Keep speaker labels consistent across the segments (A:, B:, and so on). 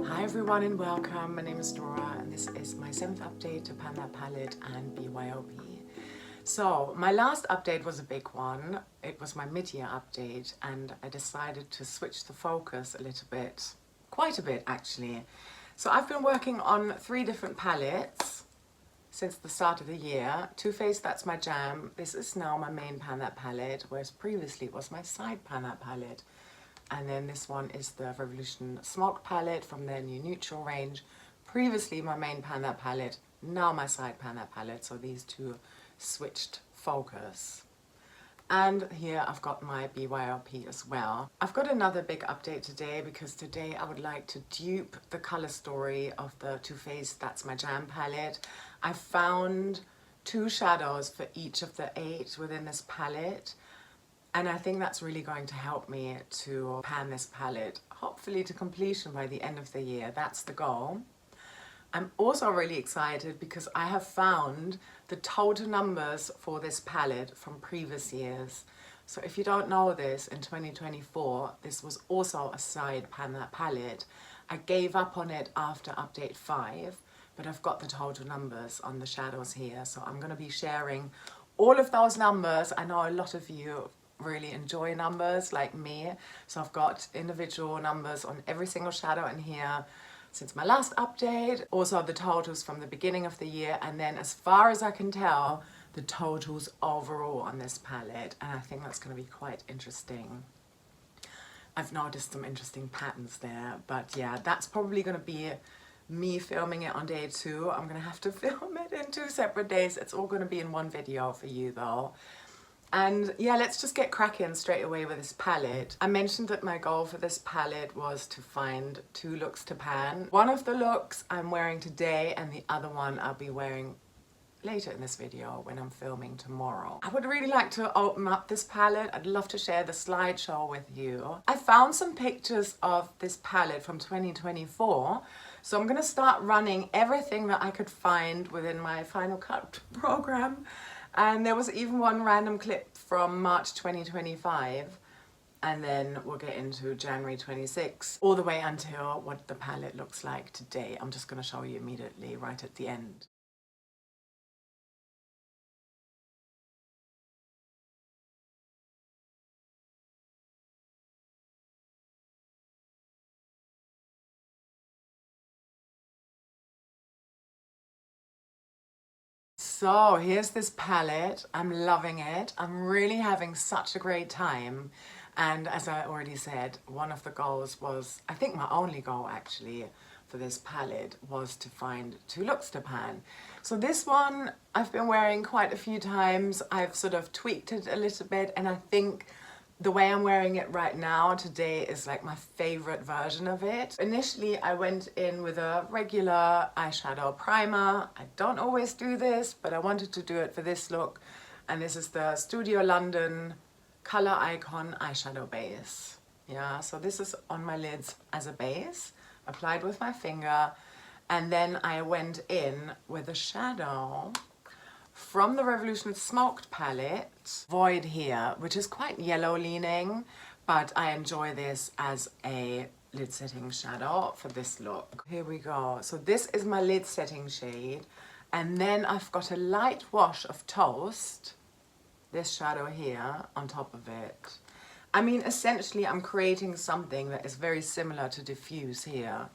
A: Hi everyone and welcome. My name is Dora and this is my 7th update to Pan That Palette and BYOP. So my last update was a big one. It was my mid-year update and I decided to switch the focus a little bit, quite a bit actually. So I've been working on 3 different palettes since the start of the year. Too Faced, that's my jam. This is now my main Pan That palette, whereas previously it was my side Pan That palette. And then this one is the Revolution Smoked palette from their new neutral range. Previously my main Pan That palette, now my side Pan That palette. So these two switched focus. And here I've got my BYOP as well. I've got another big update today because today I would like to dupe the color story of the Too Faced That's My Jam palette. I found 2 shadows for each of the 8 within this palette. And I think that's really going to help me to pan this palette, hopefully to completion by the end of the year. That's the goal. I'm also really excited because I have found the total numbers for this palette from previous years. So if you don't know this, in 2024, this was also a side Pan That palette. I gave up on it after update 5, but I've got the total numbers on the shadows here. So I'm going to be sharing all of those numbers. I know a lot of you really enjoy numbers like me, so I've got individual numbers on every single shadow in here since my last update, also the totals from the beginning of the year, and then as far as I can tell the totals overall on this palette, and I think that's going to be quite interesting. I've noticed some interesting patterns there, but yeah, that's probably going to be me filming it on day 2. I'm going to have to film it in 2 separate days. It's all going to be in one video for you though. And yeah, let's just get cracking straight away with this palette. I mentioned that my goal for this palette was to find 2 looks to pan. One of the looks I'm wearing today and the other one I'll be wearing later in this video when I'm filming tomorrow. I would really like to open up this palette. I'd love to share the slideshow with you. I found some pictures of this palette from 2024. So I'm gonna start running everything that I could find within my Final Cut program. And there was even one random clip from March 2025, and then we'll get into January 26, all the way until what the palette looks like today. I'm just going to show you immediately right at the end. So here's this palette. I'm loving it. I'm really having such a great time. And as I already said, one of the goals was, I think my only goal actually for this palette was to find 2 looks to pan. So this one I've been wearing quite a few times. I've sort of tweaked it a little bit, and I think the way I'm wearing it right now today is like my favorite version of it. Initially I went in with a regular eyeshadow primer. I don't always do this, but I wanted to do it for this look. And this is the Studio London Color Icon eyeshadow base. Yeah, so this is on my lids as a base, applied with my finger. And then I went in with a shadow from the Revolution Smoked palette, Void here, which is quite yellow leaning, but I enjoy this as a lid setting shadow for this look. Here we go. So this is my lid setting shade, and then I've got a light wash of Toast, this shadow here, on top of it. I mean, essentially I'm creating something that is very similar to Diffuse here,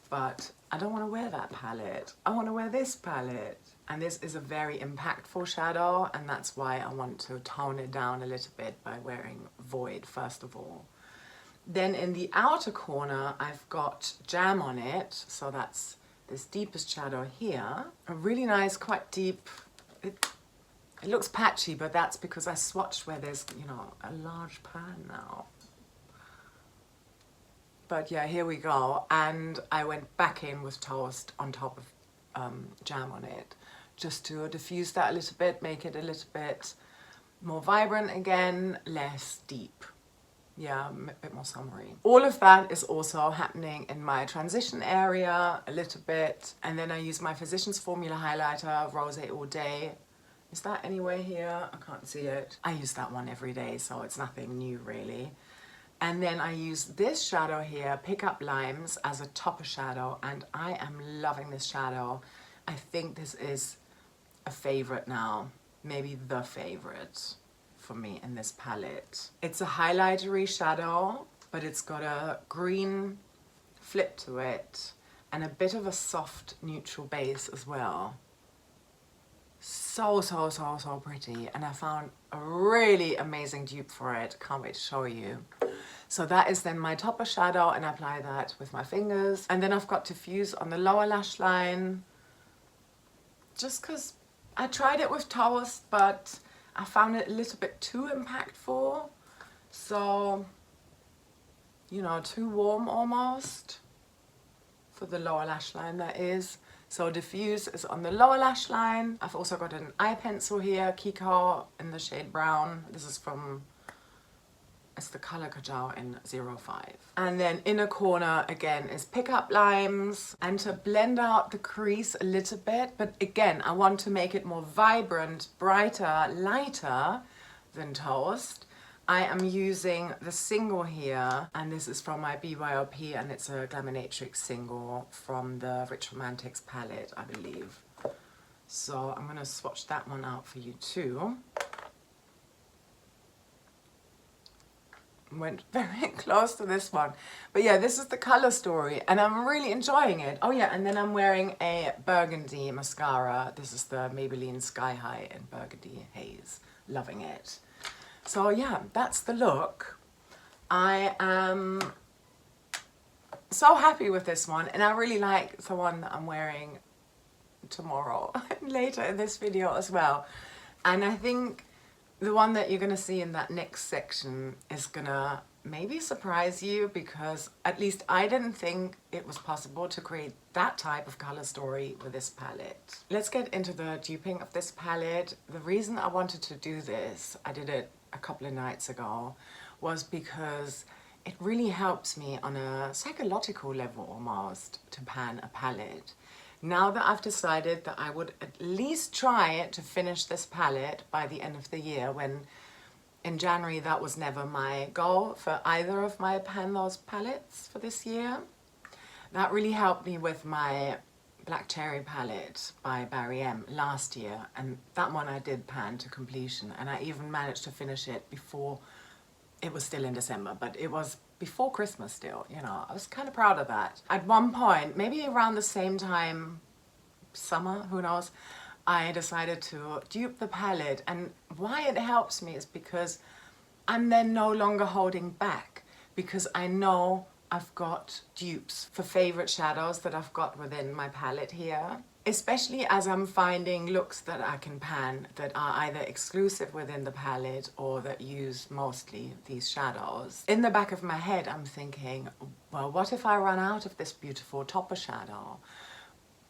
A: but I don't want to wear that palette. I want to wear this palette. And this is a very impactful shadow, and that's why I want to tone it down a little bit by wearing Void first of all. Then in the outer corner, I've got Jam on it, so that's this deepest shadow here. A really nice, quite deep, it looks patchy, but that's because I swatched where there's, you know, a large pan now. But yeah, here we go. And I went back in with Toast on top of Jam on it, just to diffuse that a little bit, make it a little bit more vibrant again, less deep. Yeah, a bit more summery. All of that is also happening in my transition area a little bit. And then I use my Physicians Formula highlighter, Rose All Day. Is that anywhere here? I can't see it. I use that one every day, so it's nothing new really. And then I use this shadow here, Pick Up Limes, as a topper shadow, and I am loving this shadow. I think this is a favorite now, maybe the favorite for me in this palette. It's a highlightery shadow, but it's got a green flip to it and a bit of a soft neutral base as well. So pretty, and I found a really amazing dupe for it. Can't wait to show you. So that is then my topper shadow, and I apply that with my fingers. And then I've got diffuse on the lower lash line, just because I tried it with Toast, but I found it a little bit too impactful. So, you know, too warm almost for the lower lash line, that is. So diffuse is on the lower lash line. I've also got an eye pencil here, Kiko, in the shade brown. This is from, it's the color Kajal in 05. And then inner corner again is Pick Up Limes, and to blend out the crease a little bit, but again I want to make it more vibrant, brighter, lighter than Toast. I am using the single here, and this is from my BYOP, and it's a Glaminatrix single from the Rich Romantics palette, I believe. So I'm going to swatch that one out for you too. Went very close to this one, but yeah, this is the color story and I'm really enjoying it. Oh yeah, and then I'm wearing a burgundy mascara. This is the Maybelline Sky High in Burgundy Haze. Loving it. So yeah, that's the look. I am so happy with this one, and I really like the one that I'm wearing tomorrow later in this video as well. And I think the one that you're gonna see in that next section is gonna maybe surprise you, because at least I didn't think it was possible to create that type of color story with this palette. Let's get into the duping of this palette. The reason I wanted to do this, I did it a couple of nights ago, was because it really helps me on a psychological level almost to pan a palette. Now that I've decided that I would at least try to finish this palette by the end of the year, when in January that was never my goal for either of my Pan Those palettes for this year. That really helped me with my Black Cherry palette by Barry M last year, and that one I did pan to completion, and I even managed to finish it before, it was still in December, but it was before Christmas still, you know. I was kind of proud of that. At one point, maybe around the same time, summer, who knows, I decided to dupe the palette, and why it helps me is because I'm then no longer holding back, because I know I've got dupes for favorite shadows that I've got within my palette here, especially as I'm finding looks that I can pan that are either exclusive within the palette or that use mostly these shadows. In the back of my head, I'm thinking, well, what if I run out of this beautiful topper shadow?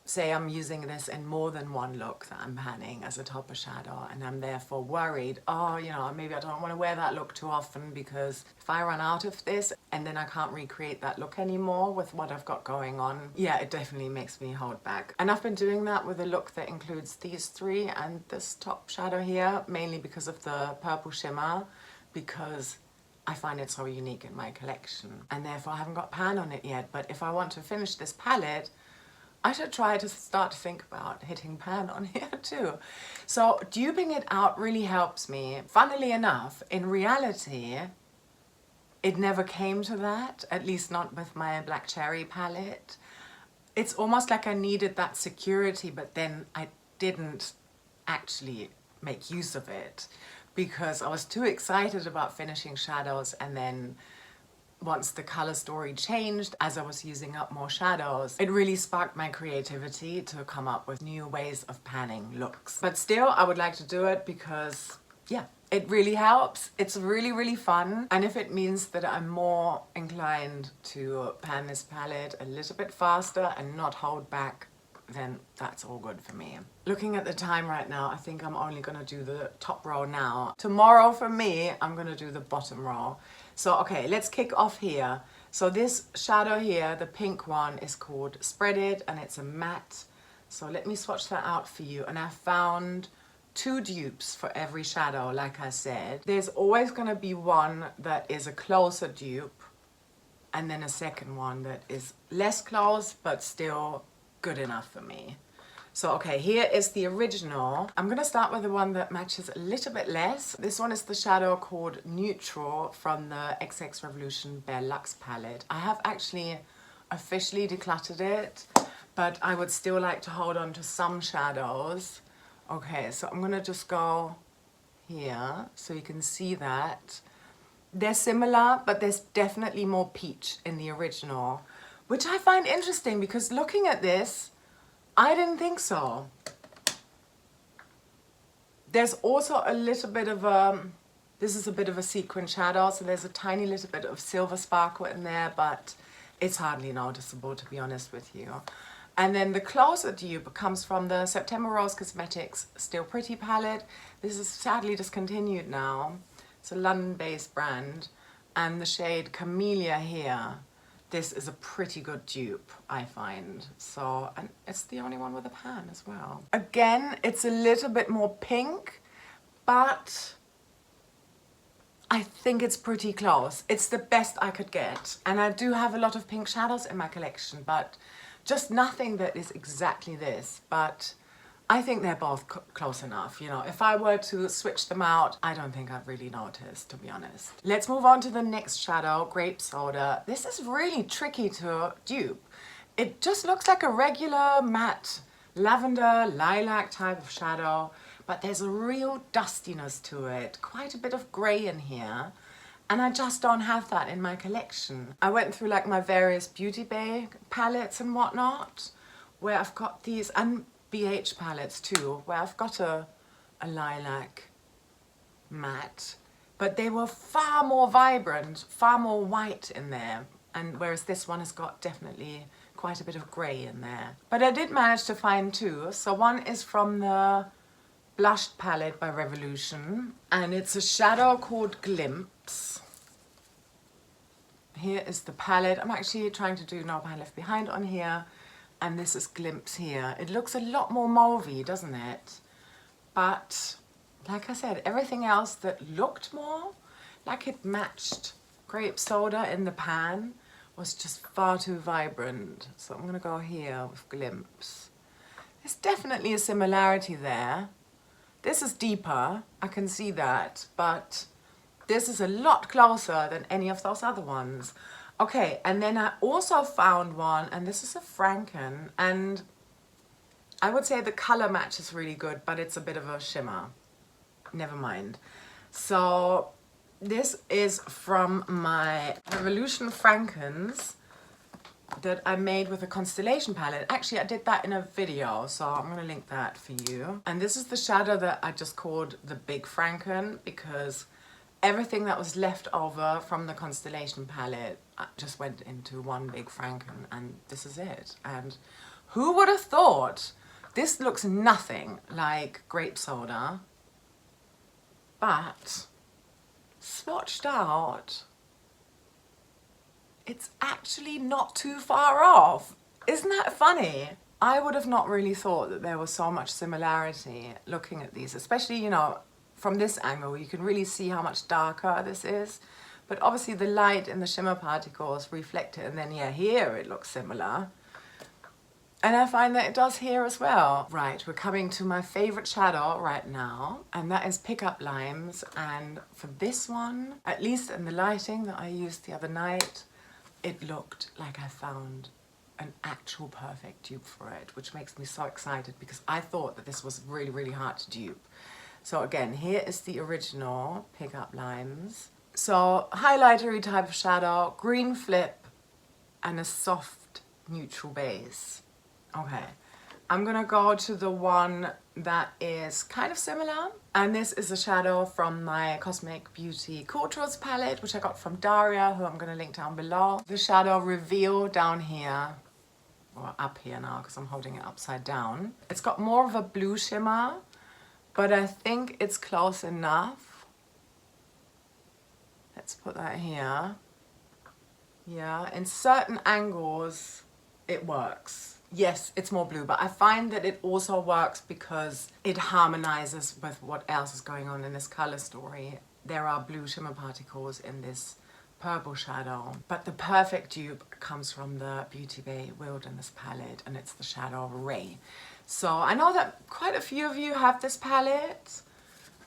A: Say I'm using this in more than one look that I'm panning as a topper shadow, and I'm therefore worried, oh, you know, maybe I don't want to wear that look too often, because if I run out of this and then I can't recreate that look anymore with what I've got going on, yeah, it definitely makes me hold back. And I've been doing that with a look that includes these three and this top shadow here, mainly because of the purple shimmer, because I find it so unique in my collection, and therefore I haven't got pan on it yet. But if I want to finish this palette, I should try to start to think about hitting pan on here too. So duping it out really helps me. Funnily enough, in reality, it never came to that, at least not with my Black Cherry palette. It's almost like I needed that security, but then I didn't actually make use of it because I was too excited about finishing shadows, and then once the color story changed, as I was using up more shadows, it really sparked my creativity to come up with new ways of panning looks. But still, I would like to do it because, yeah, it really helps. It's really, really fun. And if it means that I'm more inclined to pan this palette a little bit faster and not hold back, then that's all good for me. Looking at the time right now, I think I'm only gonna do the top row now. Tomorrow for me, I'm gonna do the bottom row. So, okay, let's kick off here. So this shadow here, the pink one, is called Spread It, and it's a matte. So let me swatch that out for you. And I found 2 dupes for every shadow, like I said. There's always going to be one that is a closer dupe and then a second one that is less close but still good enough for me. So okay, here is the original. I'm going to start with the one that matches a little bit less. This one is the shadow called Neutral from the XX Revolution Bare Luxe palette. I have actually officially decluttered it, but I would still like to hold on to some shadows. Okay, so I'm gonna just go here so you can see that. They're similar, but there's definitely more peach in the original, which I find interesting because looking at this, I didn't think so. There's also a little bit of a, this is a bit of a sequin shadow, so there's a tiny little bit of silver sparkle in there, but it's hardly noticeable, to be honest with you. And then the closer dupe comes from the September Rose Cosmetics Still Pretty palette. This is sadly discontinued now. It's a London-based brand. And the shade Camellia here. This is a pretty good dupe, I find. So, and it's the only one with a pan as well. Again, it's a little bit more pink, but I think it's pretty close. It's the best I could get. And I do have a lot of pink shadows in my collection, but just nothing that is exactly this. But I think they're both close enough. You know, if I were to switch them out, I don't think I'd really notice, to be honest. Let's move on to the next shadow, Grape Soda. This is really tricky to dupe. It just looks like a regular matte lavender, lilac type of shadow, but there's a real dustiness to it, quite a bit of grey in here, and I just don't have that in my collection. I went through like my various Beauty Bay palettes and whatnot, where I've got these, and BH palettes too, where I've got a lilac matte, but they were far more vibrant, far more white in there, and whereas this one has got definitely quite a bit of grey in there. But I did manage to find 2, so one is from the Blushed palette by Revolution, and it's a shadow called Glimpse. Here is the palette. I'm actually trying to do No Behind Left Behind on here, and this is Glimpse here. It looks a lot more mauvey, doesn't it? But like I said, everything else that looked more like it matched Grape Soda in the pan was just far too vibrant. So I'm gonna go here with Glimpse. There's definitely a similarity there. This is deeper, I can see that, but this is a lot closer than any of those other ones. Okay, and then I also found one, and this is a Franken, and I would say the color match is really good, but it's a bit of a shimmer. Never mind. So this is from my Revolution Frankens that I made with a Constellation palette. Actually, I did that in a video, so I'm going to link that for you. And this is the shadow that I just called the Big Franken, because everything that was left over from the Constellation palette just went into one big Franken, and this is it. And who would have thought? This looks nothing like Grape Soda, but swatched out, it's actually not too far off. Isn't that funny? I would have not really thought that there was so much similarity looking at these, especially, you know, from this angle, you can really see how much darker this is. But obviously the light and the shimmer particles reflect it, and then yeah, here it looks similar. And I find that it does here as well. Right, we're coming to my favorite shadow right now, and that is Pickup Limes. And for this one, at least in the lighting that I used the other night, it looked like I found an actual perfect dupe for it, which makes me so excited because I thought that this was really, really hard to dupe. So again, here is the original Pickup Limes. So highlightery type of shadow, green flip, and a soft neutral base. Okay, I'm gonna go to the one that is kind of similar, and this is a shadow from my Cosmic Beauty Cultures palette, which I got from Daria, who I'm gonna link down below. The shadow Reveal down here, or up here now because I'm holding it upside down. It's got more of a blue shimmer, but I think it's close enough. Let's put that here. Yeah, in certain angles it works. Yes, it's more blue, but I find that it also works because it harmonizes with what else is going on in this color story. There are blue shimmer particles in this purple shadow, but the perfect dupe comes from the Beauty Bay Wilderness palette, and it's the shadow Ray. So I know that quite a few of you have this palette,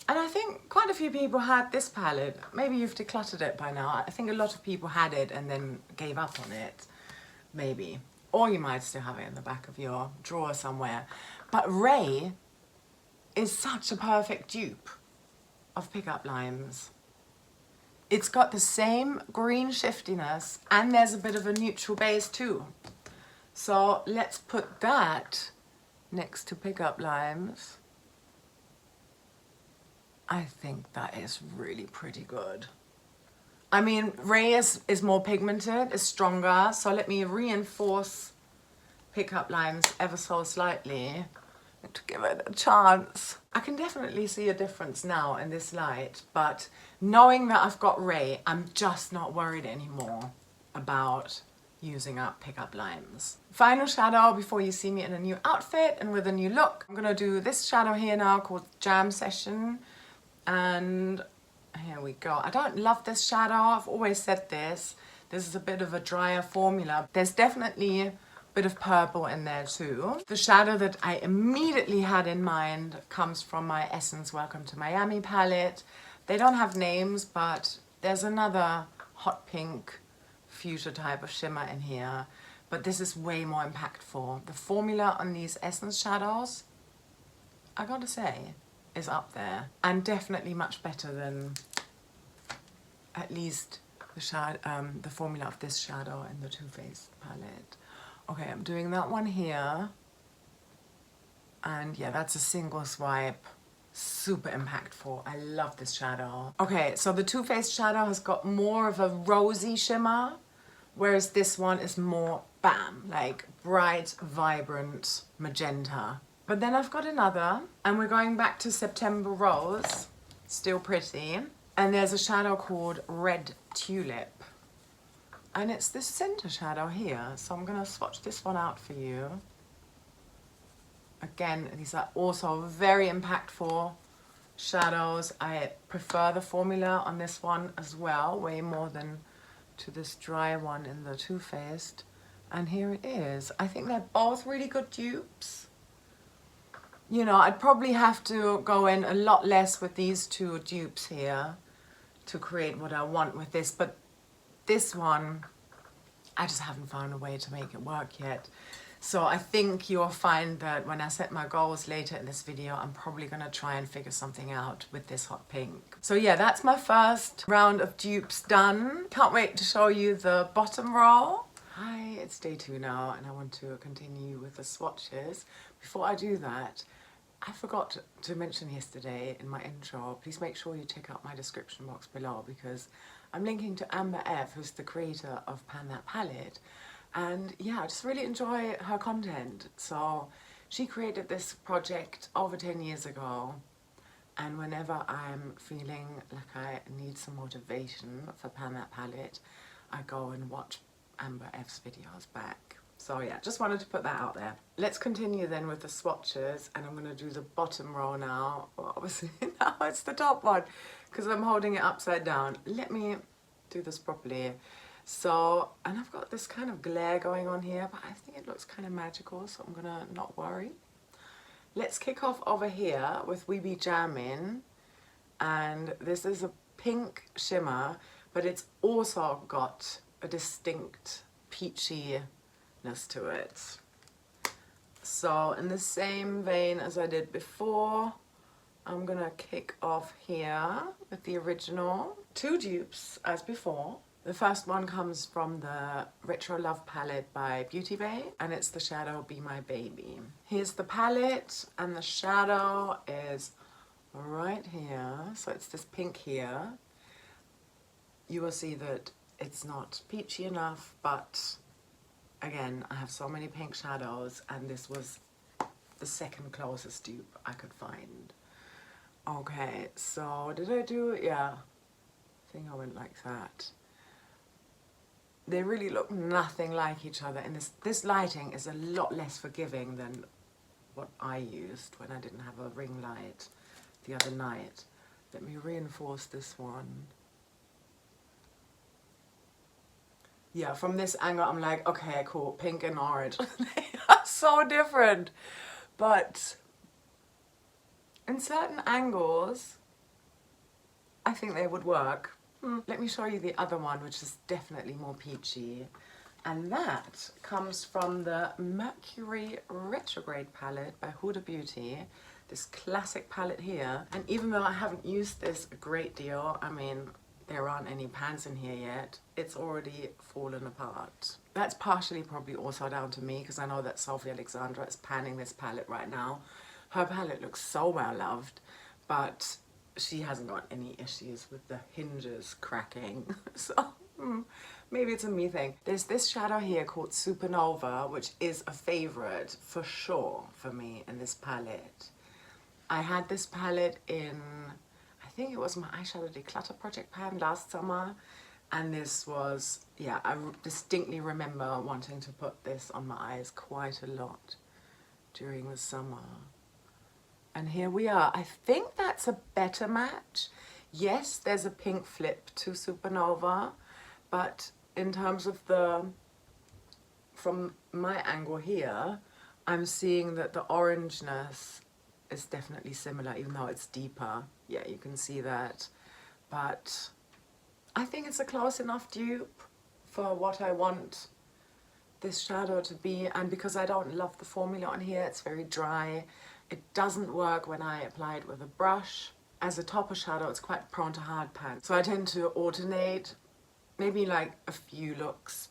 A: and I think quite a few people had this palette. Maybe you've decluttered it by now. I think a lot of people had it and then gave up on it, maybe. Or you might still have it in the back of your drawer somewhere. But Ray is such a perfect dupe of Pickup Limes. It's got the same green shiftiness, and there's a bit of a neutral base too. So let's put that next to Pickup Limes. I think that is really pretty good. I mean, Ray is more pigmented, is stronger, so let me reinforce Pickup Limes ever so slightly to give it a chance. I can definitely see a difference now in this light, but knowing that I've got Ray, I'm just not worried anymore about using up Pickup Limes. Final shadow before you see me in a new outfit and with a new look. I'm gonna do this shadow here now called Jam Session, and here we go. I don't love this shadow. I've always said this. This is a bit of a drier formula. There's definitely a bit of purple in there too. The shadow that I immediately had in mind comes from my Essence Welcome to Miami palette. They don't have names, but there's another hot pink fuchsia type of shimmer in here. But this is way more impactful. The formula on these Essence shadows, I gotta say, is up there, and definitely much better than at least the formula of this shadow in the Too Faced palette. Okay, I'm doing that one here, and yeah, that's a single swipe, super impactful. I love this shadow. Okay, so the Too Faced shadow has got more of a rosy shimmer, whereas this one is more bam, like bright, vibrant magenta. But then I've got another, and we're going back to September Rose, still pretty. And there's a shadow called Red Tulip. And it's this center shadow here. So I'm gonna swatch this one out for you. Again, these are also very impactful shadows. I prefer the formula on this one as well, way more than to this dry one in the Too Faced. And here it is. I think they're both really good dupes. You know, I'd probably have to go in a lot less with these two dupes here to create what I want with this, but this one, I just haven't found a way to make it work yet. So I think you'll find that when I set my goals later in this video, I'm probably gonna try and figure something out with this hot pink. So yeah, that's my first round of dupes done. Can't wait to show you the bottom row. Hi, it's day 2 now, and I want to continue with the swatches. Before I do that, I forgot to mention yesterday in my intro, please make sure you check out my description box below, because I'm linking to Amber F, who's the creator of Pan That Palette. And yeah, I just really enjoy her content. So she created this project over 10 years ago. And whenever I'm feeling like I need some motivation for Pan That Palette, I go and watch Amber F's videos back. So yeah, just wanted to put that out there. Let's continue then with the swatches, and I'm gonna do the bottom row now. Well, obviously now it's the top one because I'm holding it upside down. Let me do this properly. So, and I've got this kind of glare going on here, but I think it looks kind of magical, so I'm gonna not worry. Let's kick off over here with We Be Jammin', and this is a pink shimmer, but it's also got a distinct peachy to it. So in the same vein as I did before, I'm gonna kick off here with the original 2 dupes as before. The first one comes from the Retro Love palette by Beauty Bay, and it's the shadow Be My Baby. Here's the palette, and the shadow is right here. So it's this pink here. You will see that it's not peachy enough, but again, I have so many pink shadows, and this was the second closest dupe I could find. Okay, so did I do it? Yeah, I think I went like that. they really look nothing like each other, and this lighting is a lot less forgiving than what I used when I didn't have a ring light the other night. Let me reinforce this one. Yeah, from this angle I'm like, okay, cool, pink and orange. They are so different. But in certain angles, I think they would work. Let me show you the other one, which is definitely more peachy. And that comes from the Mercury Retrograde palette by Huda Beauty. This classic palette here. And even though I haven't used this a great deal, I mean, there aren't any pans in here yet, it's already fallen apart. That's partially probably also down to me, because I know that Sofie Alexandra is panning this palette right now. Her palette looks so well loved, but she hasn't got any issues with the hinges cracking. So maybe it's a me thing. There's this shadow here called Supernova, which is a favorite for sure for me in this palette. I had this palette in, I think it was my eyeshadow declutter project pan last summer, and this was, yeah, I distinctly remember wanting to put this on my eyes quite a lot during the summer. And here we are. I think that's a better match. Yes, there's a pink flip to Supernova, but in terms of from my angle here, I'm seeing that the orangeness is definitely similar, even though it's deeper. Yeah, you can see that. But I think it's a close enough dupe for what I want this shadow to be. And because I don't love the formula on here, it's very dry. It doesn't work when I apply it with a brush. As a topper shadow, it's quite prone to hard pan. So I tend to alternate maybe like a few looks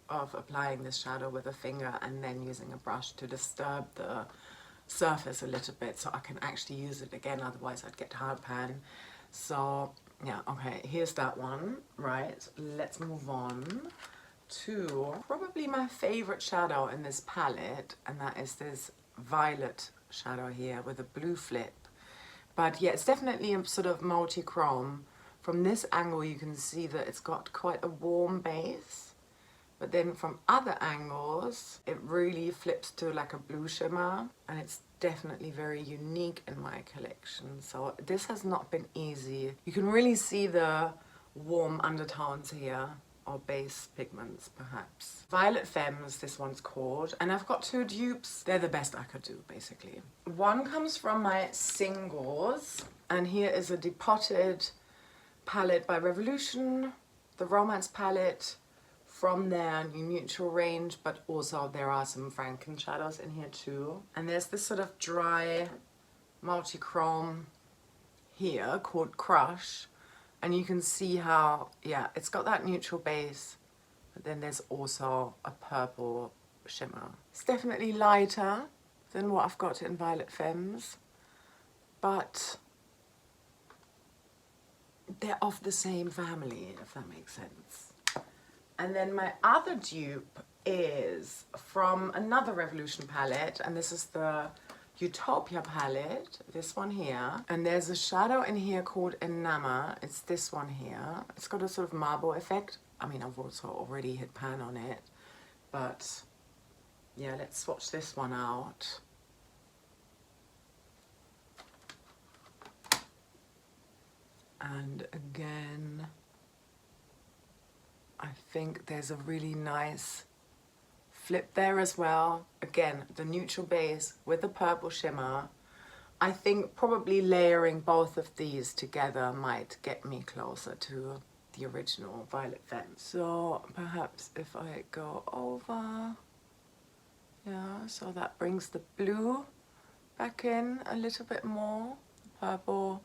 A: of applying this shadow with a finger and then using a brush to disturb the surface a little bit so I can actually use it again, otherwise I'd get hard pan. So yeah, okay, here's that one. Right, let's move on to probably my favorite shadow in this palette, and that is this violet shadow here with a blue flip. But yeah, it's definitely a sort of multi-chrome. From this angle you can see that it's got quite a warm base, but then from other angles it really flips to like a blue shimmer, and it's definitely very unique in my collection. So this has not been easy. You can really see the warm undertones here, or base pigments perhaps. Violet Femmes, this one's called, and I've got two dupes. They're the best I could do, basically. One comes from my singles, and here is a depotted palette by Revolution, the Romance palette from their New Neutral range, but also there are some Franken shadows in here too. And there's this sort of dry multi-chrome here called Crush, and you can see how, yeah, it's got that neutral base, but then there's also a purple shimmer. It's definitely lighter than what I've got in Violet Femmes, but they're of the same family, if that makes sense. And then my other dupe is from another Revolution palette, and this is the Utopia palette, this one here. And there's a shadow in here called Enamor. It's this one here. It's got a sort of marble effect. I mean, I've also already hit pan on it, but yeah, let's swatch this one out. And again, I think there's a really nice flip there as well. Again, the neutral base with the purple shimmer. I think probably layering both of these together might get me closer to the original Violet Femmes. So perhaps if I go over, yeah, so that brings the blue back in a little bit more, purple.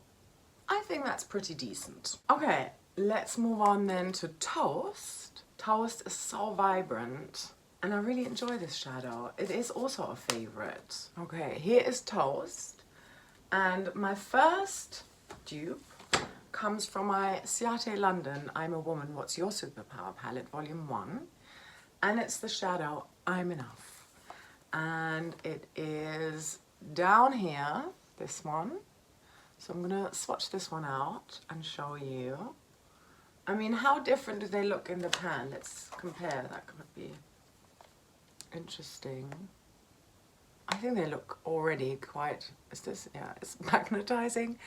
A: I think that's pretty decent. Okay, let's move on then to Toast. Toast is so vibrant, and I really enjoy this shadow. It is also a favorite. Okay, here is Toast, and my first dupe comes from my Ciate London I'm a Woman, What's Your Superpower palette, volume 1, and it's the shadow I'm Enough, and it is down here, this one. So I'm gonna swatch this one out and show you I mean, how different do they look in the pan? Let's compare. That could be interesting. I think they look already quite, is this, yeah, it's magnetizing.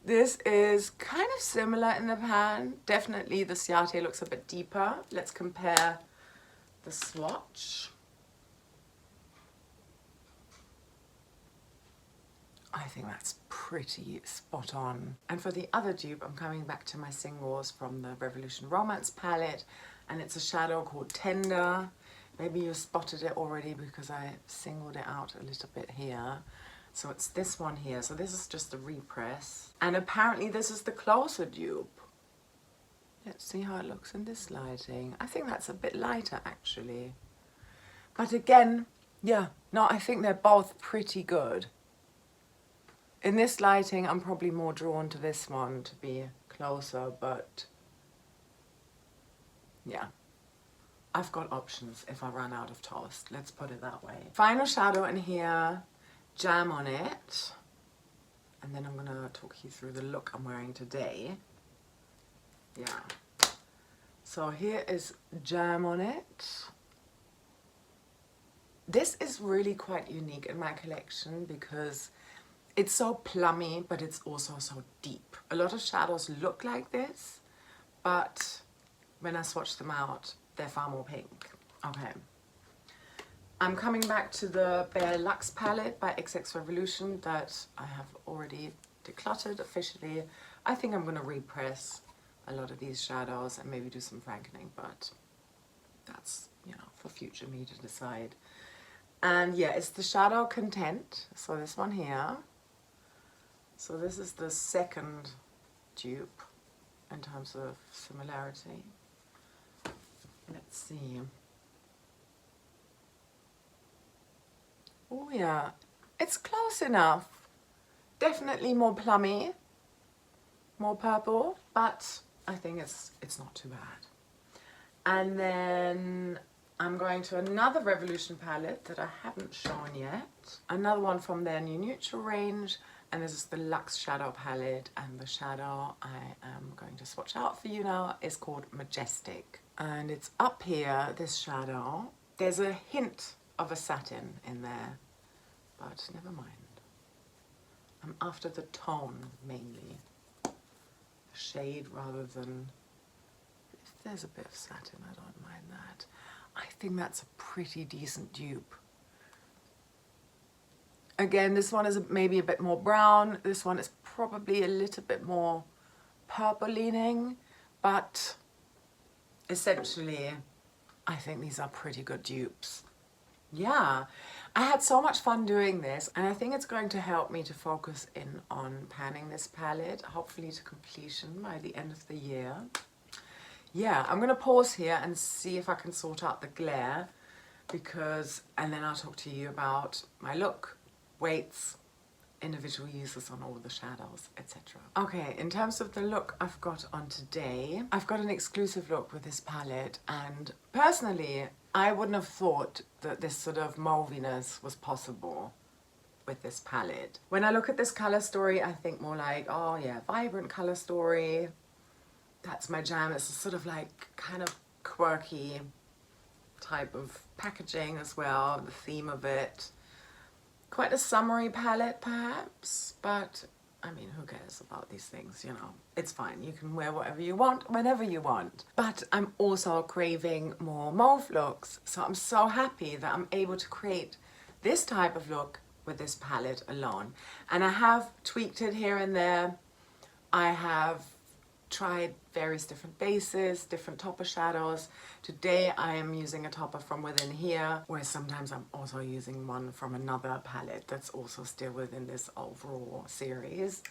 A: This is kind of similar in the pan. Definitely the Ciate looks a bit deeper. Let's compare the swatch. I think that's pretty spot on. And for the other dupe, I'm coming back to my singles from the Revolution Romance palette, and it's a shadow called Tender. Maybe you spotted it already because I singled it out a little bit here. So it's this one here. So this is just a repress. And apparently this is the closer dupe. Let's see how it looks in this lighting. I think that's a bit lighter actually. But again, yeah, no, I think they're both pretty good. In this lighting, I'm probably more drawn to this one to be closer, but yeah. I've got options if I run out of toast, let's put it that way. Final shadow in here, Jam on It. And then I'm gonna talk you through the look I'm wearing today. Yeah. So here is Jam on It. This is really quite unique in my collection because it's so plummy, but it's also so deep. A lot of shadows look like this, but when I swatch them out, they're far more pink. Okay. I'm coming back to the Bare Luxe palette by XX Revolution that I have already decluttered officially. I think I'm gonna repress a lot of these shadows and maybe do some frankening, but that's, you know, for future me to decide. And yeah, it's the Shadow Content. So this one here. So this is the second dupe in terms of similarity. Let's see. Oh yeah, it's close enough. Definitely more plummy, more purple, but I think it's not too bad. And then I'm going to another Revolution palette that I haven't shown yet. Another one from their new neutral range. And this is the Luxe Shadow palette, and the shadow I am going to swatch out for you now is called Majestic. And it's up here, this shadow. There's a hint of a satin in there, but never mind. I'm after the tone mainly, the shade rather than, if there's a bit of satin, I don't mind that. I think that's a pretty decent dupe. Again, this one is maybe a bit more brown. This one is probably a little bit more purple leaning, but essentially, I think these are pretty good dupes. Yeah, I had so much fun doing this, and I think it's going to help me to focus in on panning this palette, hopefully to completion by the end of the year. Yeah, I'm gonna pause here and see if I can sort out the glare, and then I'll talk to you about my look, weights, individual uses on all the shadows, etc. Okay, in terms of the look I've got on today, I've got an exclusive look with this palette, and personally, I wouldn't have thought that this sort of mauviness was possible with this palette. When I look at this color story, I think more like, oh yeah, vibrant color story. That's my jam. It's a sort of like kind of quirky type of packaging as well, the theme of it. Quite a summery palette perhaps, but I mean, who cares about these things, you know? It's fine, you can wear whatever you want, whenever you want. But I'm also craving more mauve looks, so I'm so happy that I'm able to create this type of look with this palette alone. And I have tweaked it here and there. I have tried various different bases, different topper shadows. Today I am using a topper from within here, where sometimes I'm also using one from another palette that's also still within this overall series.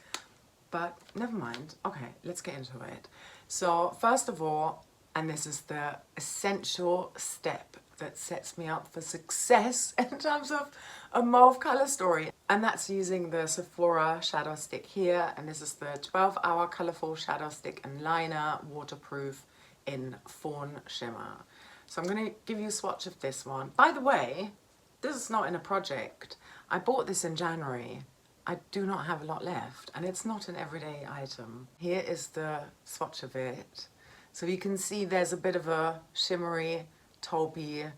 A: But never mind. Okay, let's get into it. So first of all, and this is the essential step that sets me up for success in terms of a mauve color story, and that's using the Sephora shadow stick here, and this is the 12-hour colorful shadow stick and liner, waterproof in Fawn Shimmer. So I'm going to give you a swatch of this one. By the way, this is not in a project. I bought this in January. I do not have a lot left, and it's not an everyday item. Here is the swatch of it. So you can see there's a bit of a shimmery, taupey,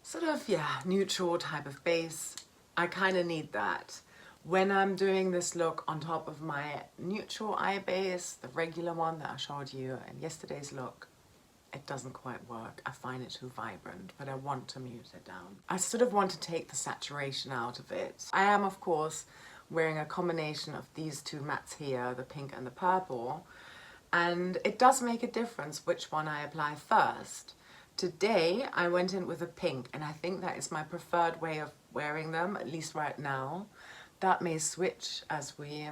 A: sort of, yeah, neutral type of base. I kind of need that. When I'm doing this look on top of my neutral eye base, the regular one that I showed you in yesterday's look, it doesn't quite work. I find it too vibrant, but I want to mute it down. I sort of want to take the saturation out of it. I am, of course, wearing a combination of these two mattes here, the pink and the purple, and it does make a difference which one I apply first. Today, I went in with a pink, and I think that is my preferred way of wearing them, at least right now. That may switch as we,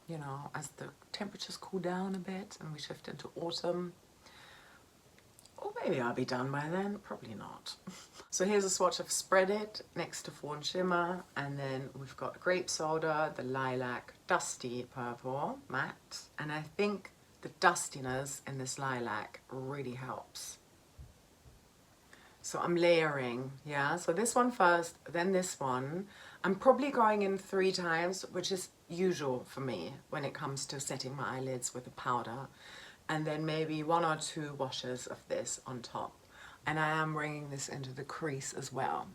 A: you know, as the temperatures cool down a bit and we shift into autumn. Or maybe I'll be done by then, probably not. So here's a swatch of Spread It next to Fawn Shimmer, and then we've got Grape Soda, the Lilac Dusty Purple matte, and I think the dustiness in this lilac really helps. So I'm layering, yeah, so this one first, then this one. I'm probably going in 3 times, which is usual for me when it comes to setting my eyelids with a powder. And then maybe 1 or 2 washes of this on top. And I am bringing this into the crease as well.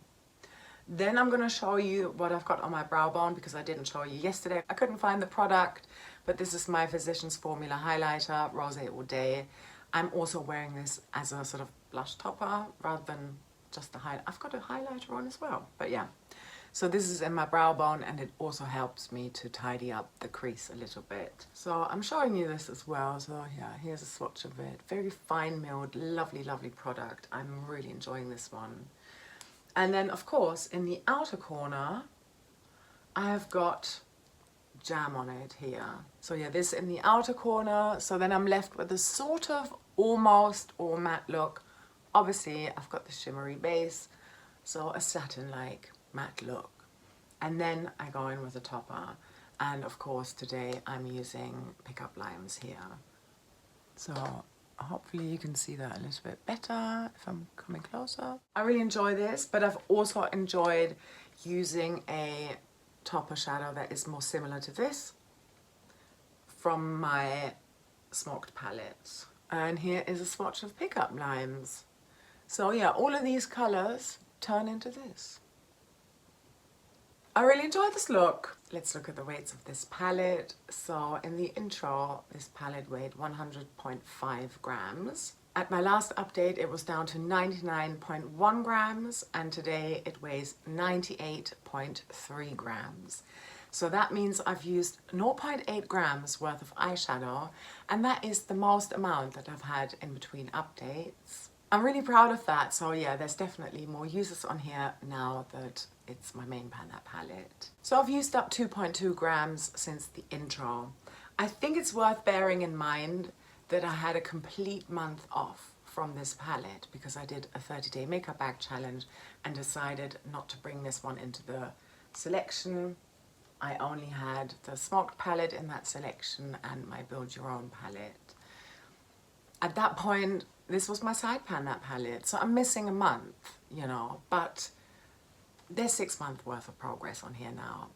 A: Then I'm going to show you what I've got on my brow bone, because I didn't show you yesterday. I couldn't find the product, but this is my Physicians Formula highlighter, Rosé All Day. I'm also wearing this as a sort of blush topper rather than just the highlight. I've got a highlighter on as well, but yeah. So this is in my brow bone, and it also helps me to tidy up the crease a little bit. So I'm showing you this as well. So yeah, here's a swatch of it. Very fine milled, lovely, lovely product. I'm really enjoying this one. And then of course, in the outer corner, I have got jam on it here. So yeah, this in the outer corner. So then I'm left with a sort of almost all matte look. Obviously, I've got the shimmery base, so a satin-like matte look. And then I go in with a topper. And of course, today I'm using Pickup Limes here. So hopefully you can see that a little bit better if I'm coming closer. I really enjoy this, but I've also enjoyed using a topper shadow that is more similar to this from my smoked palette. And here is a swatch of Pickup Limes. So yeah, all of these colors turn into this. I really enjoy this look. Let's look at the weights of this palette. So in the intro, this palette weighed 100.5 grams. At my last update, it was down to 99.1 grams, and today it weighs 98.3 grams. So that means I've used 0.8 grams worth of eyeshadow, and that is the most amount that I've had in between updates. I'm really proud of that. So yeah, there's definitely more uses on here now that it's my main Pan That palette. So I've used up 2.2 grams since the intro. I think it's worth bearing in mind that I had a complete month off from this palette because I did a 30-day makeup bag challenge and decided not to bring this one into the selection. I only had the smoked palette in that selection and my Build Your Own palette. At that point, this was my side Pan That palette, so I'm missing a month, you know, but there's 6 months worth of progress on here now,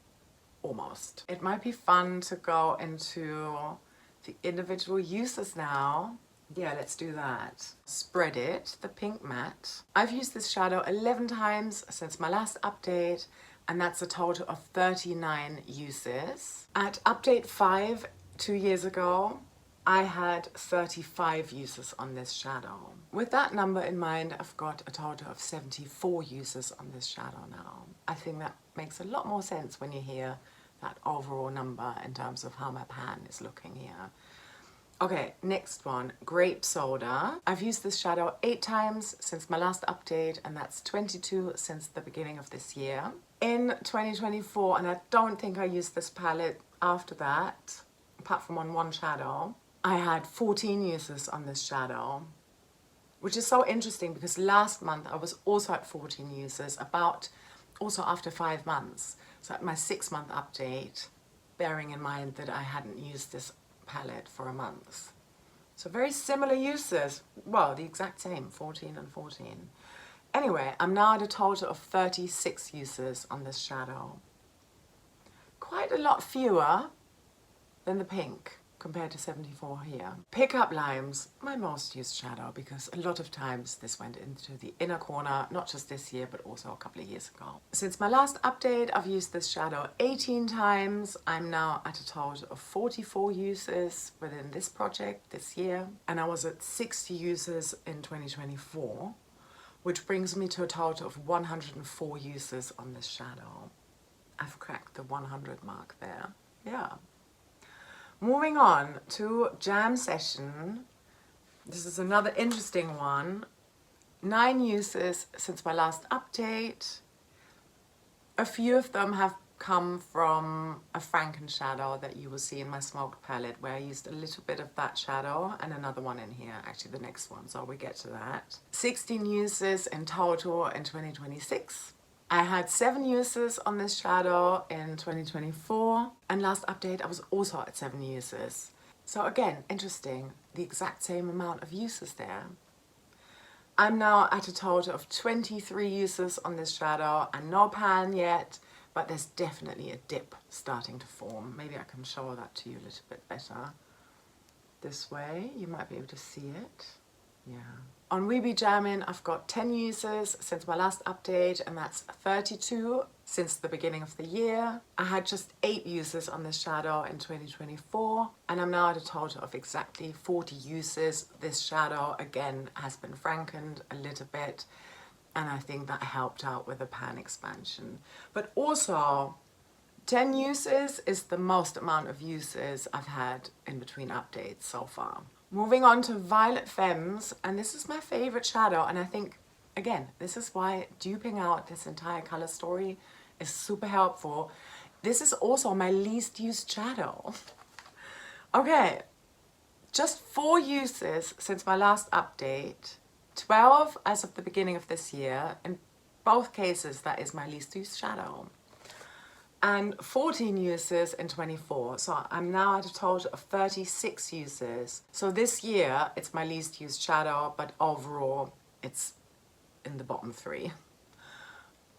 A: almost. It might be fun to go into the individual uses now. Yeah, let's do that. Spread It, the pink matte. I've used this shadow 11 times since my last update, and that's a total of 39 uses. At update 5, 2 years ago, I had 35 uses on this shadow. With that number in mind, I've got a total of 74 uses on this shadow now. I think that makes a lot more sense when you hear that overall number in terms of how my pan is looking here. Okay, next one, Grape Soda. I've used this shadow 8 times since my last update, and that's 22 since the beginning of this year. In 2024, and I don't think I used this palette after that, apart from on one shadow, I had 14 uses on this shadow, which is so interesting because last month I was also at 14 uses, about also after 5 months. So at my 6-month update, bearing in mind that I hadn't used this palette for a month. So very similar uses, well, the exact same, 14 and 14. Anyway, I'm now at a total of 36 uses on this shadow. Quite a lot fewer than the pink. compared to 74 here. Pickup Limes, my most used shadow, because a lot of times this went into the inner corner, not just this year, but also a couple of years ago. Since my last update, I've used this shadow 18 times. I'm now at a total of 44 uses within this project this year, and I was at 60 uses in 2024, which brings me to a total of 104 uses on this shadow. I've cracked the 100 mark there. Yeah. Moving on to Jam Session. This is another interesting one. 9 uses since my last update. A few of them have come from a Franken shadow that you will see in my smoked palette, where I used a little bit of that shadow and another one in here, actually the next one, so we get to that. 16 uses in total in 2026. I had 7 uses on this shadow in 2024, and last update I was also at 7 uses. So again, interesting, the exact same amount of uses there. I'm now at a total of 23 uses on this shadow, and no pan yet, but there's definitely a dip starting to form. Maybe I can show that to you a little bit better. This way, you might be able to see it. Yeah. On Weeby Jammin', I've got 10 uses since my last update, and that's 32 since the beginning of the year. I had just 8 uses on this shadow in 2024, and I'm now at a total of exactly 40 uses. This shadow, again, has been frankened a little bit, and I think that helped out with the pan expansion. But also, 10 uses is the most amount of uses I've had in between updates so far. Moving on to Violet Femmes, and this is my favorite shadow, and I think, again, this is why duping out this entire color story is super helpful. This is also my least used shadow. Okay, just 4 uses since my last update, 12 as of the beginning of this year. In both cases, that is my least used shadow. And 14 uses in 24, so I'm now at a total of 36 uses. So this year, it's my least used shadow, but overall, it's in the bottom 3.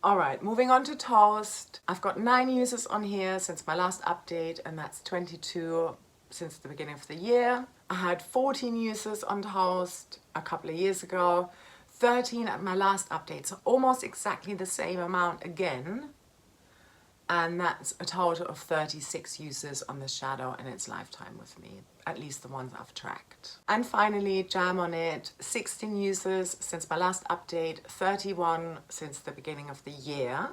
A: All right, moving on to Toast. I've got 9 uses on here since my last update, and that's 22 since the beginning of the year. I had 14 uses on Toast a couple of years ago, 13 at my last update, so almost exactly the same amount again. And that's a total of 36 uses on the shadow in its lifetime with me, at least the ones I've tracked. And finally, Jam on It, 16 uses since my last update, 31 since the beginning of the year.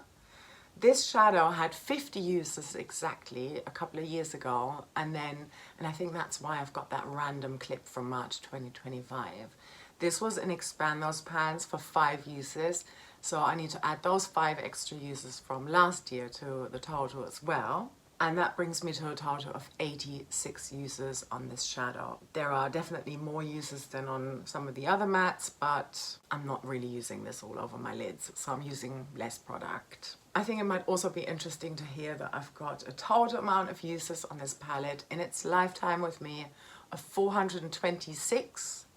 A: This shadow had 50 uses exactly a couple of years ago, and I think that's why I've got that random clip from March 2025. This was an Expand Those Pans for 5 uses. So I need to add those 5 extra uses from last year to the total as well. And that brings me to a total of 86 uses on this shadow. There are definitely more uses than on some of the other mattes, but I'm not really using this all over my lids, so I'm using less product. I think it might also be interesting to hear that I've got a total amount of uses on this palette in its lifetime with me of 426.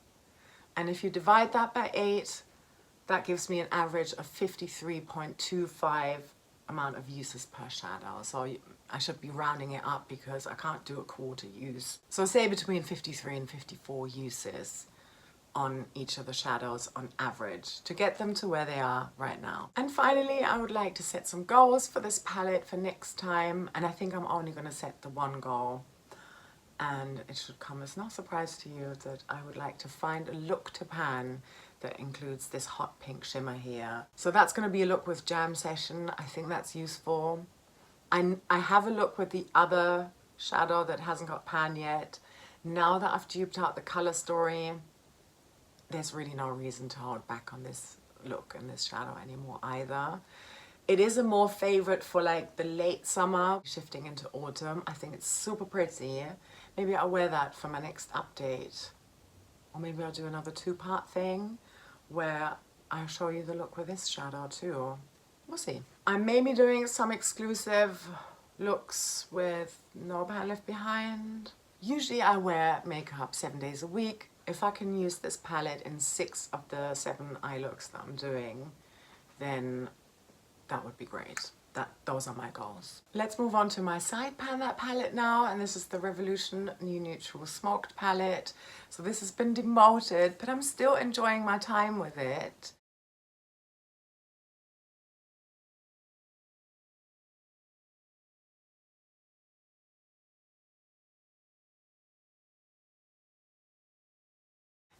A: And if you divide that by 8, that gives me an average of 53.25 amount of uses per shadow. So I should be rounding it up because I can't do a quarter use. So say between 53 and 54 uses on each of the shadows on average to get them to where they are right now. And finally, I would like to set some goals for this palette for next time. And I think I'm only going to set the one goal. And it should come as no surprise to you that I would like to find a look to pan that includes this hot pink shimmer here. So that's going to be a look with Jam Session. I think that's useful. I have a look with the other shadow that hasn't got pan yet. Now that I've duped out the color story, there's really no reason to hold back on this look and this shadow anymore either. It is a more favorite for like the late summer, shifting into autumn. I think it's super pretty. Maybe I'll wear that for my next update. Or maybe I'll do another 2-part thing where I'll show you the look with this shadow too. We'll see. I may be doing some exclusive looks with no pan left behind. Usually I wear makeup 7 days a week. If I can use this palette in 6 of the 7 eye looks that I'm doing, then that would be great. Those are my goals. Let's move on to my side Pan That palette now, and this is the Revolution New Neutral Smoked palette. So this has been demoted, but I'm still enjoying my time with it.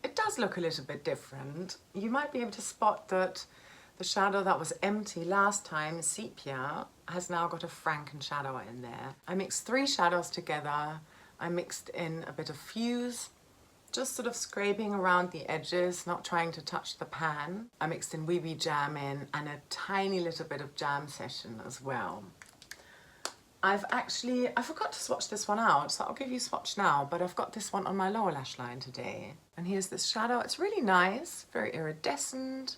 A: It does look a little bit different. You might be able to spot that the shadow that was empty last time, Sepia, has now got a Franken shadow in there. I mixed 3 shadows together. I mixed in a bit of fuse, just sort of scraping around the edges, not trying to touch the pan. I mixed in Weeby Jam in and a tiny little bit of Jam Session as well. I forgot to swatch this one out, so I'll give you a swatch now, but I've got this one on my lower lash line today. And here's this shadow. It's really nice, very iridescent.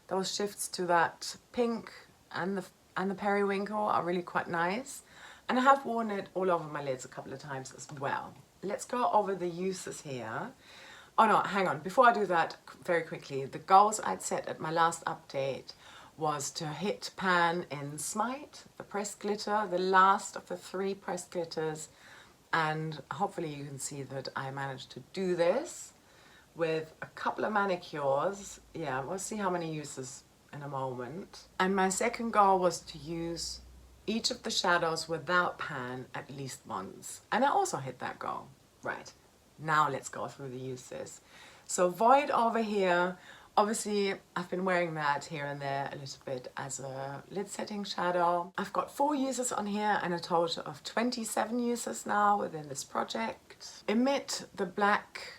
A: Those shifts to that pink and the periwinkle are really quite nice. And I have worn it all over my lids a couple of times as well. Let's go over the uses here. Oh no, hang on. Before I do that, very quickly, the goals I'd set at my last update was to hit pan in Smite, the pressed glitter, the last of the 3 pressed glitters, and hopefully you can see that I managed to do this with a couple of manicures. Yeah, we'll see how many uses in a moment. And my second goal was to use each of the shadows without pan at least once, and I also hit that goal. Right, now let's go through the uses. So Void over here, obviously I've been wearing that here and there a little bit as a lid setting shadow. I've got 4 uses on here and a total of 27 uses now within this project. Emit, the black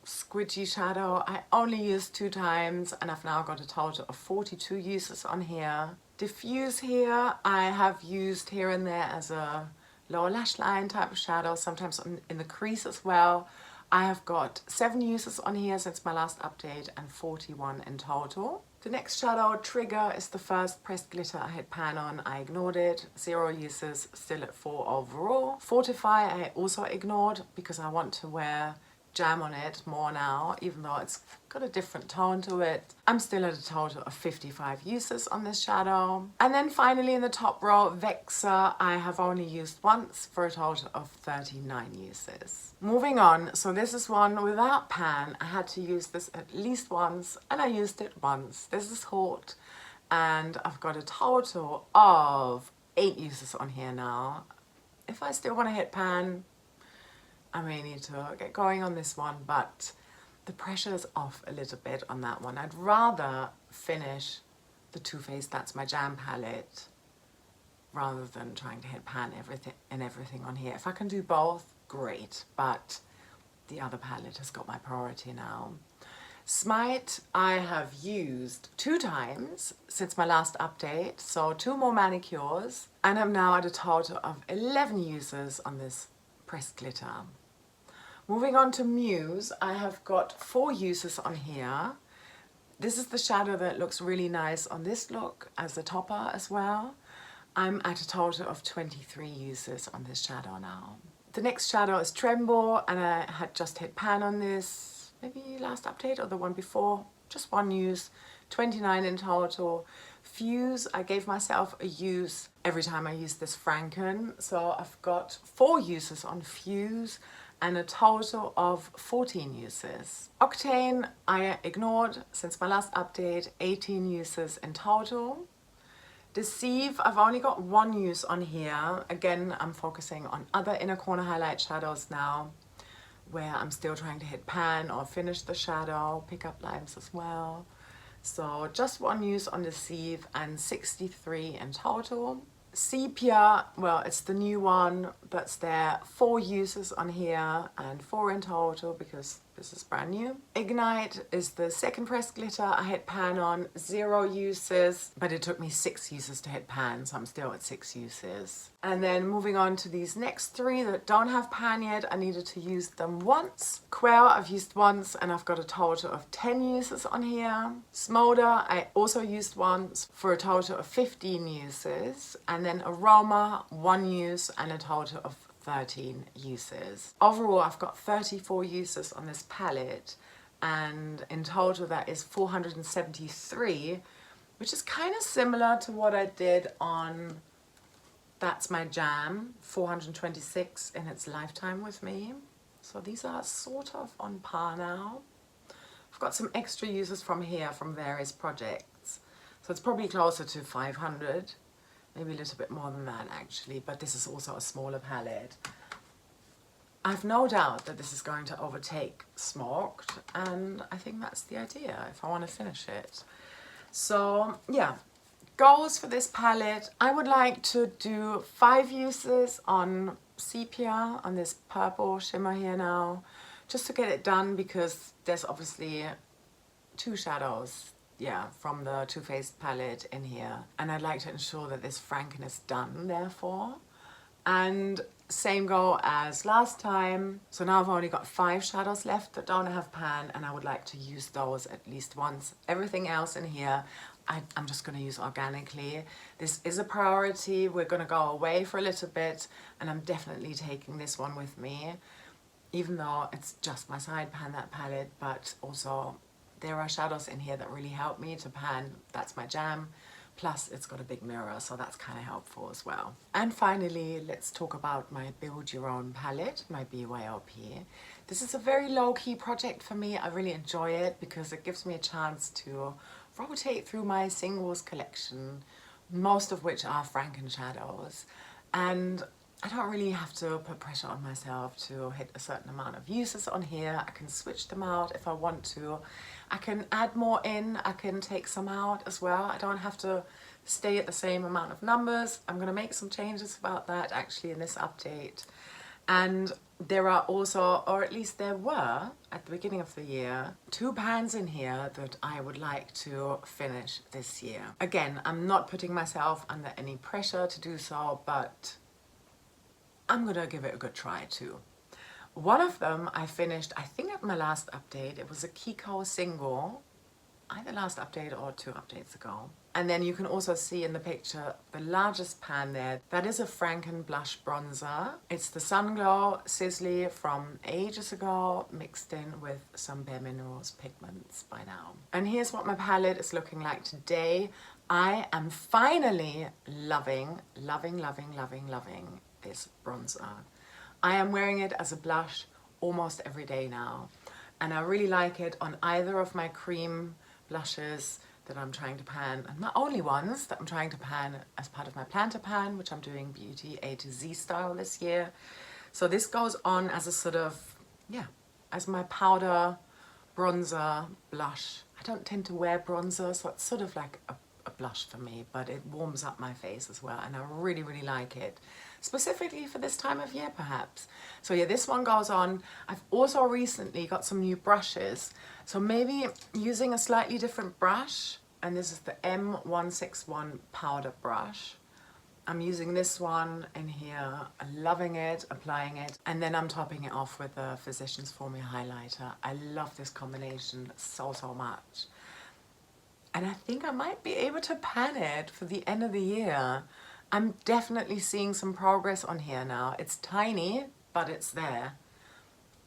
A: squidgy shadow, I only used 2 times and I've now got a total of 42 uses on here. Diffuse here, I have used here and there as a lower lash line type of shadow, sometimes in the crease as well. I have got 7 uses on here since my last update and 41 in total. The next shadow, Trigger, is the first pressed glitter I hit pan on. I ignored it. 0 uses, still at 4 overall. Fortify I also ignored because I want to wear jam on it more now, even though it's got a different tone to it. I'm still at a total of 55 uses on this shadow. And then finally in the top row, Vexer, I have only used once for a total of 39 uses. Moving on, so this is one without pan. I had to use this at least once and I used it once. This is Hot and I've got a total of 8 uses on here now. If I still want to hit pan, I may need to get going on this one, but the pressure is off a little bit on that one. I'd rather finish the Too Faced That's My Jam palette rather than trying to hit pan everything on here. If I can do both, great, but the other palette has got my priority now. Smite I have used 2 times since my last update, so 2 more manicures, and I'm now at a total of 11 uses on this pressed glitter. Moving on to Muse, I have got 4 uses on here. This is the shadow that looks really nice on this look as a topper as well. I'm at a total of 23 uses on this shadow now. The next shadow is Tremble, and I had just hit pan on this, maybe last update or the one before, just 1 use, 29 in total. Fuse, I gave myself a use every time I use this Franken, so I've got 4 uses on Fuse and a total of 14 uses. Octane, I ignored since my last update, 18 uses in total. Deceive, I've only got 1 use on here. Again, I'm focusing on other inner corner highlight shadows now, where I'm still trying to hit pan or finish the shadow, pick up lines as well. So just 1 use on Deceive and 63 in total. Sepia, well, it's the new one that's there. 4 uses on here and 4 in total because this is brand new. Ignite is the second pressed glitter I hit pan on, 0 uses, but it took me 6 uses to hit pan, so I'm still at 6 uses. And then moving on to these next 3 that don't have pan yet, I needed to use them once. Quell I've used once and I've got a total of 10 uses on here. Smolder I also used once for a total of 15 uses. And then Aroma, 1 use and a total of 13 uses. Overall, I've got 34 uses on this palette, and in total that is 473 which is kind of similar to what I did on That's My Jam 426 in its lifetime with me. So these are sort of on par now. I've got some extra uses from here from various projects. So it's probably closer to 500, maybe a little bit more than that actually, but this is also a smaller palette. I've no doubt that this is going to overtake Smoked, and I think that's the idea if I want to finish it. So yeah, goals for this palette. I would like to do 5 uses on sepia, on this purple shimmer here now, just to get it done, because there's obviously 2 shadows, yeah, from the Too Faced palette in here, and I'd like to ensure that this Franken is done therefore. And same goal as last time. So now I've only got 5 shadows left that don't have pan, and I would like to use those at least once. Everything else in here I'm just going to use organically. This is a priority. We're going to go away for a little bit, and I'm definitely taking this one with me, even though it's just my side Pan That palette, but also there are shadows in here that really help me to pan That's My Jam. Plus it's got a big mirror, so that's kind of helpful as well. And finally, let's talk about my Build Your Own palette, my BYOP. This is a very low-key project for me. I really enjoy it because it gives me a chance to rotate through my singles collection, most of which are Franken shadows. And I don't really have to put pressure on myself to hit a certain amount of uses on here. I can switch them out if I want to. I can add more in, I can take some out as well. I don't have to stay at the same amount of numbers. I'm going to make some changes about that actually in this update. And there are also, or at least there were at the beginning of the year, 2 pans in here that I would like to finish this year. Again, I'm not putting myself under any pressure to do so, but I'm gonna give it a good try too. One of them I finished, I think at my last update. It was a Kiko single, either last update or 2 updates ago. And then you can also see in the picture the largest pan there. That is a Franken blush bronzer. It's the Sun Glow Sizzly from ages ago, mixed in with some Bare Minerals pigments by now. And here's what my palette is looking like today. I am finally loving this bronzer. I am wearing it as a blush almost every day now, and I really like it on either of my cream blushes that I'm trying to pan, and my only ones that I'm trying to pan as part of my planter pan, which I'm doing Beauty A to Z style this year. So this goes on as a sort of, yeah, as my powder bronzer blush. I don't tend to wear bronzer, so it's sort of like a blush for me, but it warms up my face as well, and I really like it, specifically for this time of year perhaps. So yeah, this one goes on. I've also recently got some new brushes, so maybe using a slightly different brush, and this is the M161 powder brush. I'm using this one in here, I'm loving it, applying it, and then I'm topping it off with the Physicians Formula highlighter. I love this combination so much. And I think I might be able to pan it for the end of the year. I'm definitely seeing some progress on here now. It's tiny, but it's there.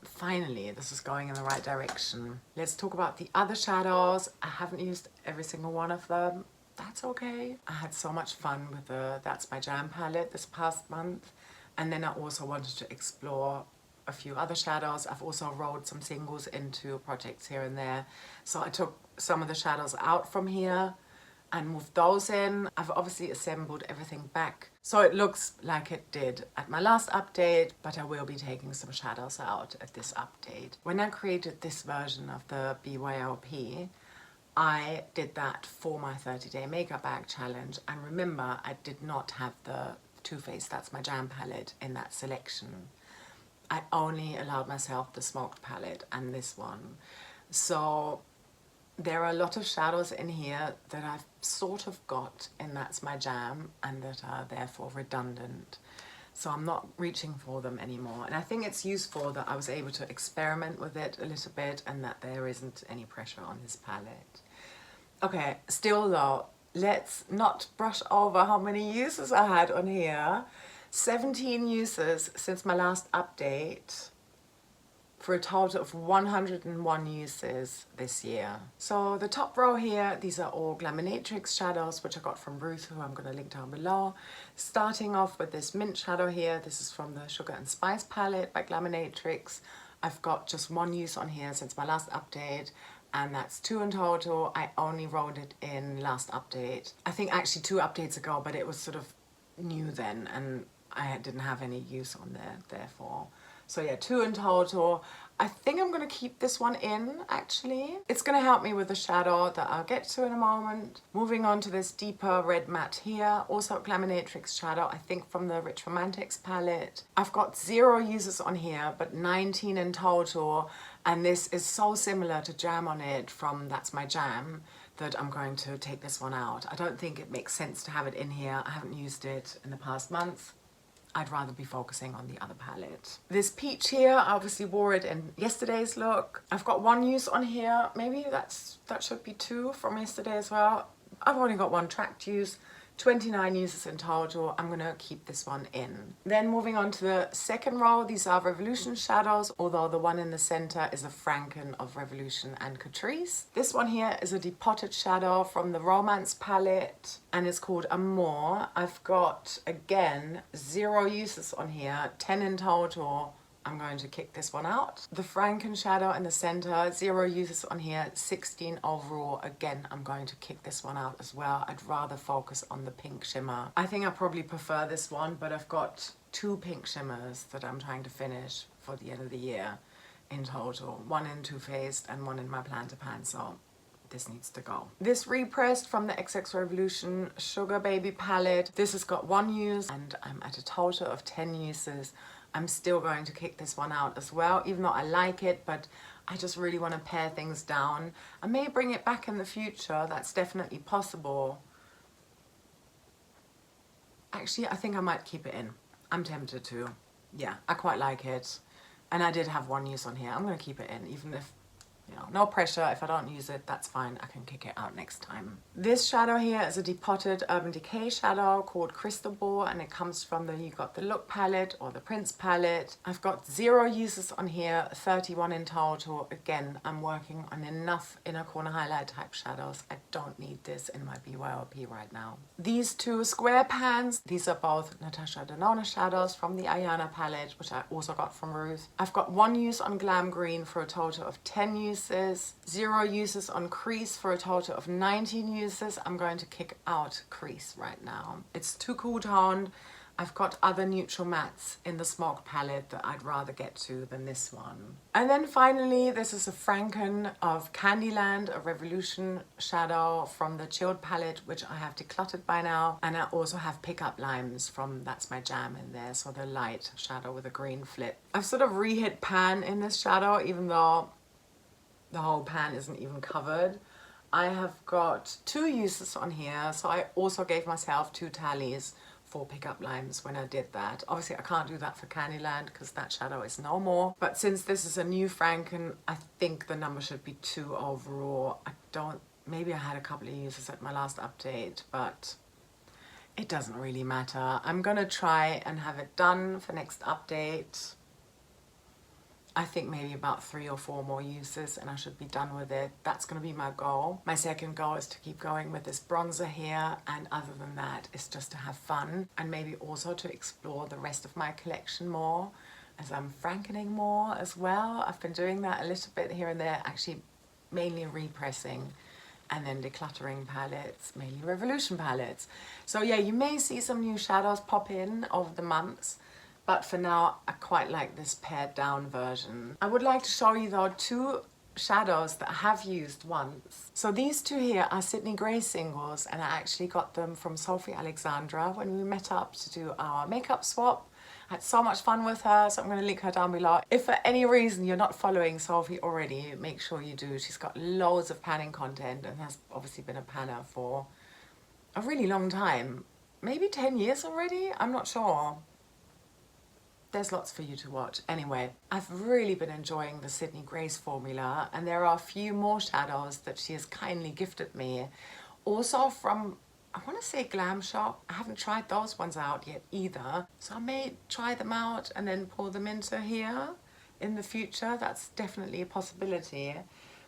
A: Finally, this is going in the right direction. Let's talk about the other shadows. I haven't used every single one of them. That's okay. I had so much fun with the That's My Jam palette this past month. And then I also wanted to explore a few other shadows. I've also rolled some singles into projects here and there. So I took some of the shadows out from here and moved those in. I've obviously assembled everything back, so it looks like it did at my last update, but I will be taking some shadows out at this update. When I created this version of the BYOP, I did that for my 30-day makeup bag challenge, and remember, I did not have the Too Faced That's My Jam palette in that selection. I only allowed myself the Smoked palette and this one. So there are a lot of shadows in here that I've sort of got in That's My Jam and that are therefore redundant. So I'm not reaching for them anymore. And I think it's useful that I was able to experiment with it a little bit and that there isn't any pressure on this palette. Okay, still though, let's not brush over how many uses I had on here. 17 uses since my last update. for a total of 101 uses this year. So the top row here, these are all Glaminatrix shadows, which I got from Ruth, who I'm going to link down below. Starting off with this mint shadow here, this is from the Sugar and Spice palette by Glaminatrix. I've got just one use on here since my last update, and that's 2 in total. I only rolled it in last update. I think actually 2 updates ago, but it was sort of new then, and I didn't have any use on there, therefore. So yeah, 2 in total. I think I'm going to keep this one in, actually. It's going to help me with the shadow that I'll get to in a moment. Moving on to this deeper red matte here, also Glaminatrix shadow, I think from the Rich Romantics palette. I've got 0 users on here, but 19 in total. And this is so similar to Jam on It from That's My Jam that I'm going to take this one out. I don't think it makes sense to have it in here. I haven't used it in the past month. I'd rather be focusing on the other palette. This peach here, I obviously wore it in yesterday's look. I've got 1 use on here. Maybe that should be 2 from yesterday as well. I've only got 1 tracked use. 29 uses in total. I'm gonna keep this one in. Then moving on to the second row, these are Revolution shadows, although the one in the center is a Franken of Revolution and Catrice. This one here is a depotted shadow from the Romance palette, and it's called Amour. I've got, again, 0 uses on here, 10 in total. I'm going to kick this one out. The Franken shadow in the center, 0 uses on here, 16 overall. Again, I'm going to kick this one out as well. I'd rather focus on the pink shimmer. I think I probably prefer this one, but I've got 2 pink shimmers that I'm trying to finish for the end of the year in total. 1 in Too Faced and 1 in my Plan to Pan, so this needs to go. This repressed from the XX Revolution Sugar Baby palette. This has got 1 use and I'm at a total of 10 uses. I'm still going to kick this one out as well, even though I like it, but I just really want to pare things down. I may bring it back in the future, that's definitely possible. Actually, I think I might keep it in. I'm tempted to. Yeah, I quite like it. And I did have 1 use on here. I'm going to keep it in, even if, you know, no pressure. If I don't use it, that's fine. I can kick it out next time. This shadow here is a depotted Urban Decay shadow called Crystal Ball, and it comes from the You Got the Look palette or the Prince palette. I've got 0 uses on here, 31 in total. Again, I'm working on enough inner corner highlight type shadows. I don't need this in my BYOP right now. These 2 square pans, these are both Natasha Denona shadows from the Ayana palette, which I also got from Ruth. I've got 1 use on Glam Green for a total of 10 uses. 0 uses on Crease for a total of 19 uses. I'm going to kick out Crease right now. It's too cool toned. I've got other neutral mattes in the Smoke palette that I'd rather get to than this one. And then finally, this is a Franken of Candyland, a Revolution shadow from the Chilled palette, which I have decluttered by now. And I also have Pickup Limes from That's My Jam in there, so the light shadow with a green flip. I've sort of re-hit pan in this shadow, even though the whole pan isn't even covered. I have got 2 uses on here, so I also gave myself 2 tallies for Pickup Limes when I did that. Obviously I can't do that for Candyland because that shadow is no more, but since this is a new Franken, I think the number should be 2 overall. Maybe I had a couple of uses at my last update, but it doesn't really matter. I'm gonna try and have it done for next update. I think maybe about 3 or 4 more uses and I should be done with it. That's going to be my goal. My second goal is to keep going with this bronzer here, and other than that, it's just to have fun and maybe also to explore the rest of my collection more as I'm frankening more as well. I've been doing that a little bit here and there, actually mainly repressing and then decluttering palettes, mainly Revolution palettes. So yeah, you may see some new shadows pop in over the months. But for now, I quite like this pared down version. I would like to show you though 2 shadows that I have used once. So these 2 here are Sydney Gray singles, and I actually got them from Sofie Alexandra when we met up to do our makeup swap. I had so much fun with her, so I'm going to link her down below. If for any reason you're not following Sofie already, make sure you do. She's got loads of panning content and has obviously been a panner for a really long time. Maybe 10 years already? I'm not sure. There's lots for you to watch. Anyway, I've really been enjoying the Sydney Grace formula, and there are a few more shadows that she has kindly gifted me. Also from, I want to say Glam Shop. I haven't tried those ones out yet either. So I may try them out and then pour them into here. in the future. That's definitely a possibility.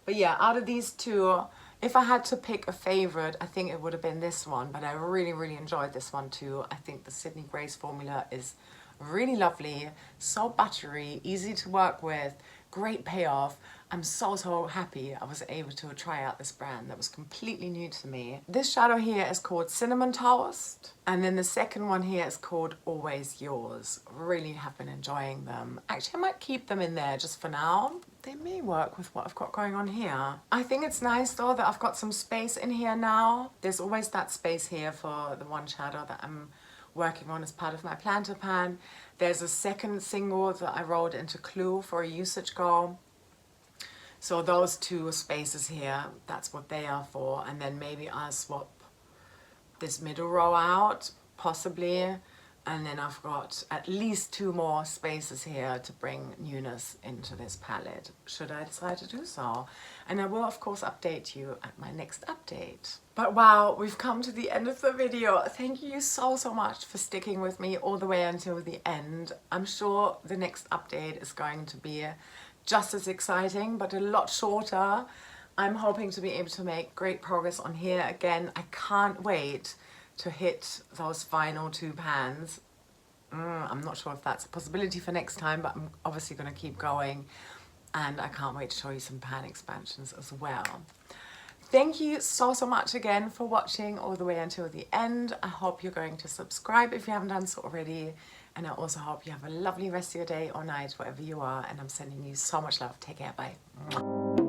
A: But yeah, out of these two, if I had to pick a favorite, I think it would have been this one, but I really, really enjoyed this one too. I think the Sydney Grace formula is really lovely, so buttery, easy to work with, great payoff. I'm so happy I was able to try out this brand that was completely new to me. This shadow here is called Cinnamon Toast, and then the second one here is called Always Yours. Really have been enjoying them. Actually, I might keep them in there just for now. They may work with what I've got going on here. I think it's nice though that I've got some space in here now. There's always that space here for the one shadow that I'm working on as part of my planter pan. There's a second single that I rolled into Clue for a usage goal. So those two spaces here, that's what they are for. And then maybe I'll swap this middle row out, possibly. And then I've got at least 2 more spaces here to bring newness into this palette, should I decide to do so. And I will, of course, update you at my next update. But wow, we've come to the end of the video. Thank you so much for sticking with me all the way until the end. I'm sure the next update is going to be just as exciting, but a lot shorter. I'm hoping to be able to make great progress on here again. I can't wait to hit those final 2 pans. I'm not sure if that's a possibility for next time, but I'm obviously going to keep going, and I can't wait to show you some pan expansions as well. Thank you so much again for watching all the way until the end. I hope you're going to subscribe if you haven't done so already, and I also hope you have a lovely rest of your day or night wherever you are, and I'm sending you so much love. Take care, bye.